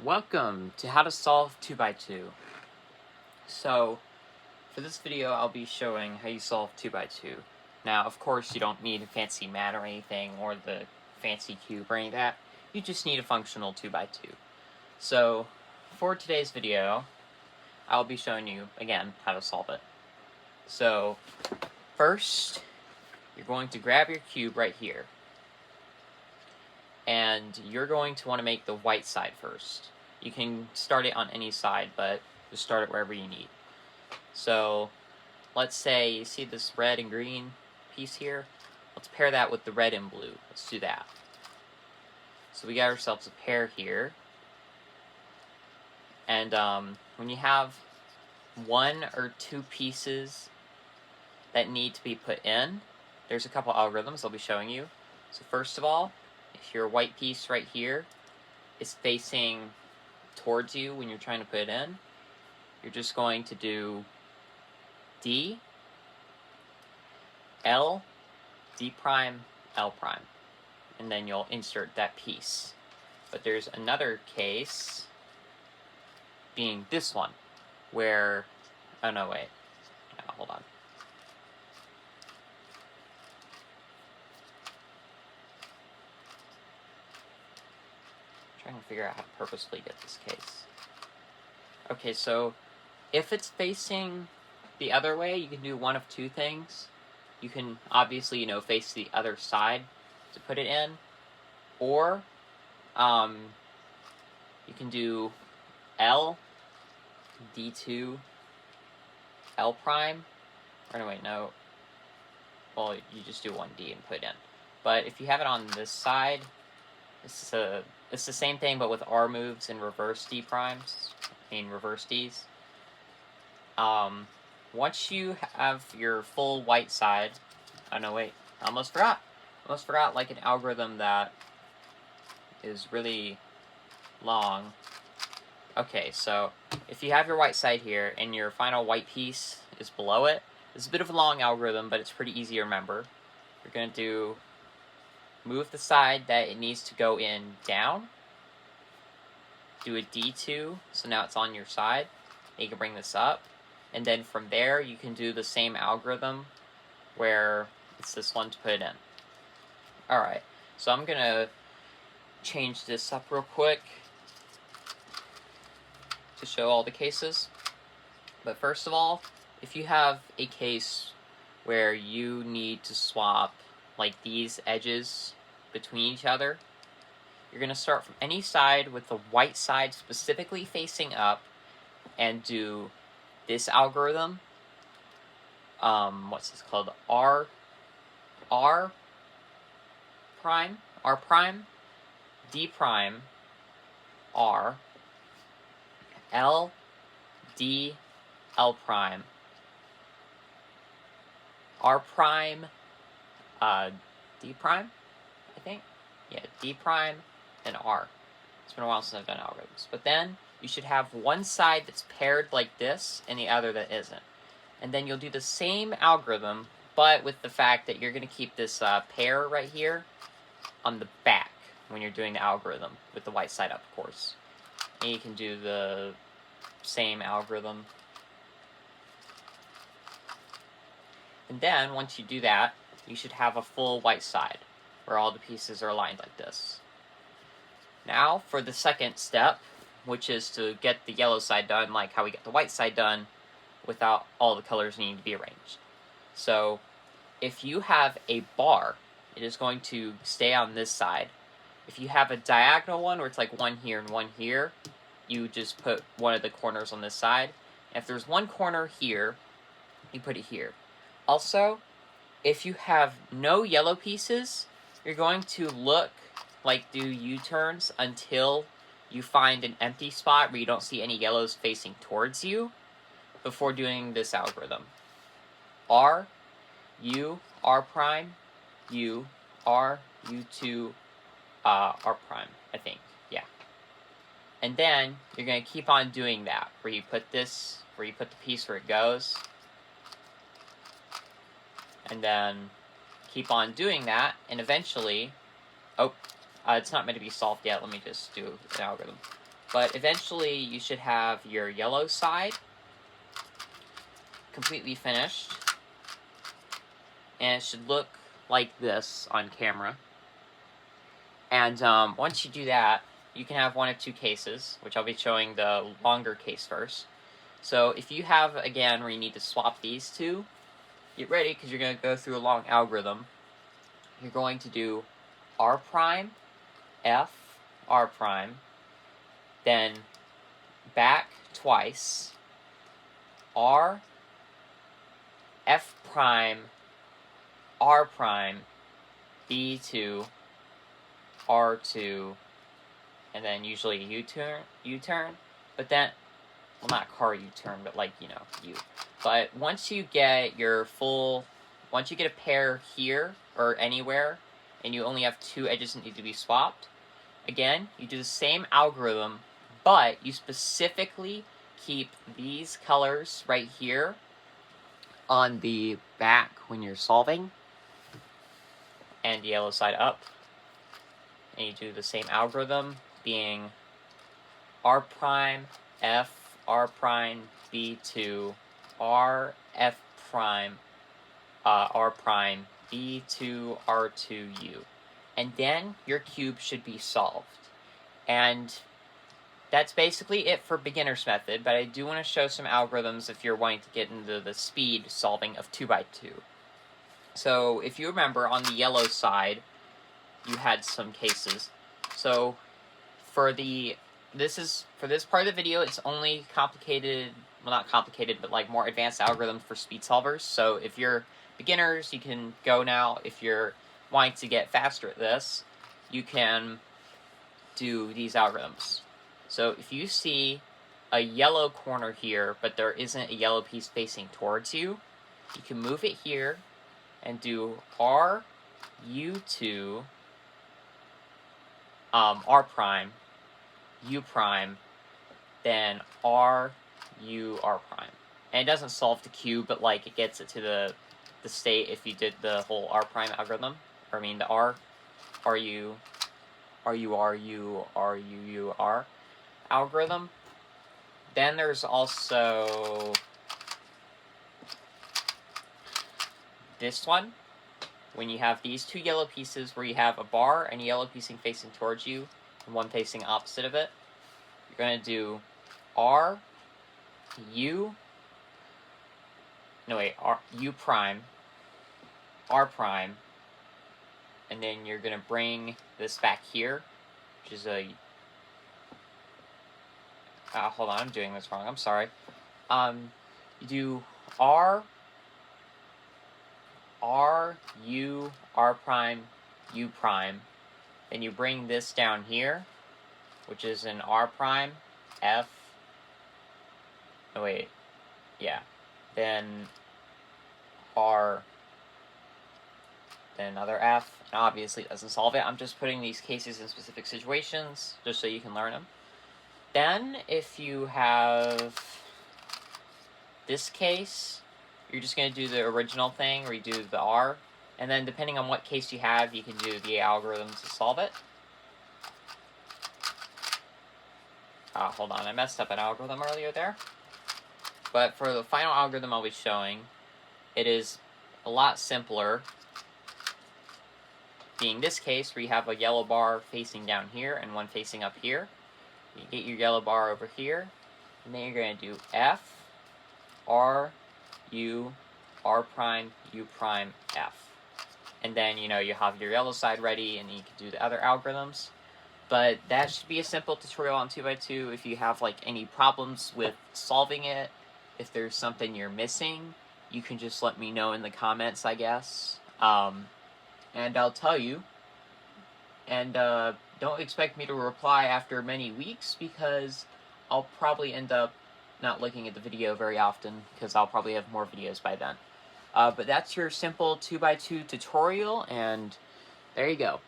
Welcome to how to solve 2x2. So, for this video I'll be showing how you solve 2x2. Now, of course, you don't need a fancy mat or anything, or the fancy cube or any of that. You just need a functional 2x2. So, for today's video, I'll be showing you, again, how to solve it. So, first, you're going to grab your cube right here. And you're going to want to make the white side first. You can start it on any side, but just start it wherever you need. So, let's say you see this red and green piece here. Let's pair that with the red and blue. Let's do that. So we got ourselves a pair here. And when you have one or two pieces that need to be put in, there's a couple algorithms I'll be showing you. So first of all, if your white piece right here is facing towards you when you're trying to put it in, you're just going to do D, L, D prime, L prime, and then you'll insert that piece. But there's another case, being this one, where, oh no, wait, hold on. Trying to figure out how to purposefully get this case. Okay, so if it's facing the other way, you can do one of two things. You can obviously, face the other side to put it in, or you can do L, D2, L prime, or no, wait, no. Well, you just do one D and put it in. But if you have it on this side, it's the same thing, but with R moves and reverse D primes, reverse Ds. Once you have your full white side, oh no, wait, I almost forgot like an algorithm that is really long. Okay, so if you have your white side here and your final white piece is below it, it's a bit of a long algorithm, but it's pretty easy to remember. You're going to move the side that it needs to go in down, do a D2, so now it's on your side, and you can bring this up, and then from there you can do the same algorithm where it's this one to put it in. Alright, so I'm going to change this up real quick to show all the cases. But first of all, if you have a case where you need to swap like these edges between each other, you're going to start from any side with the white side specifically facing up and do this algorithm. What's this called? R prime, D prime, R, L, D, L prime, R prime, D prime, I think? Yeah, D prime and R. It's been a while since I've done algorithms. But then you should have one side that's paired like this and the other that isn't. And then you'll do the same algorithm, but with the fact that you're going to keep this pair right here on the back when you're doing the algorithm, with the white side up, of course. And you can do the same algorithm. And then, once you do that, you should have a full white side, where all the pieces are aligned like this. Now, for the second step, which is to get the yellow side done like how we get the white side done, without all the colors needing to be arranged. So, if you have a bar, it is going to stay on this side. If you have a diagonal one, where it's like one here and one here, you just put one of the corners on this side. If there's one corner here, you put it here. Also, if you have no yellow pieces, you're going to look like do U-turns until you find an empty spot where you don't see any yellows facing towards you before doing this algorithm. R, U, R prime, U, R, U2, R prime, I think, yeah. And then you're going to keep on doing that, where you put the piece where it goes, and then keep on doing that, and eventually, it's not meant to be solved yet, let me just do an algorithm. But eventually you should have your yellow side completely finished. And it should look like this on camera. And once you do that, you can have one of two cases, which I'll be showing the longer case first. So if you have, again, where you need to swap these two, get ready because you're going to go through a long algorithm. You're going to do R prime, F, R prime, then back twice, R, F prime, R prime, B2, R2, and then usually U-turn, but then, well, not car U-turn, but like, U. But once you get once you get a pair here, or anywhere, and you only have two edges that need to be swapped, again, you do the same algorithm, but you specifically keep these colors right here on the back when you're solving, and the yellow side up. And you do the same algorithm, being R prime, F, R prime, B2, R, F prime, R prime, B2, R2, U. And then your cube should be solved. And that's basically it for beginner's method, but I do want to show some algorithms if you're wanting to get into the speed solving of 2x2. So if you remember, on the yellow side, you had some cases. So for this part of the video, it's only complicated, well, not complicated, but like more advanced algorithms for speed solvers. So if you're beginners, you can go now. If you're wanting to get faster at this, you can do these algorithms. So if you see a yellow corner here, but there isn't a yellow piece facing towards you, you can move it here and do R, U2, R prime, U prime, then R, U, R prime. And it doesn't solve the cube, but like it gets it to the state if you did the whole R prime algorithm. Or I mean the R, RU, RU, RU, RU, R algorithm. Then there's also this one, when you have these two yellow pieces where you have a bar and a yellow piece facing towards you and one facing opposite of it. You're going to do R, U, no wait, R, U prime, R prime, and then you're going to bring this back here, which is a, hold on, I'm doing this wrong, I'm sorry. You do R, R, U, R prime, U prime. Then you bring this down here, which is an R prime, F, oh wait, yeah, then R, then another F, and obviously it doesn't solve it. I'm just putting these cases in specific situations, just so you can learn them. Then, if you have this case, you're just going to do the original thing, where you do the R, and then depending on what case you have, you can do the algorithm to solve it. Hold on, I messed up an algorithm earlier there. But for the final algorithm I'll be showing, it is a lot simpler, being this case where you have a yellow bar facing down here and one facing up here. You get your yellow bar over here, and then you're going to do F, R, U, R prime, U prime, F. And then, you have your yellow side ready, and you can do the other algorithms. But that should be a simple tutorial on 2x2. If you have, any problems with solving it, if there's something you're missing, you can just let me know in the comments, I guess. And I'll tell you. And don't expect me to reply after many weeks, because I'll probably end up not looking at the video very often, because I'll probably have more videos by then. But that's your simple 2x2 tutorial, and there you go.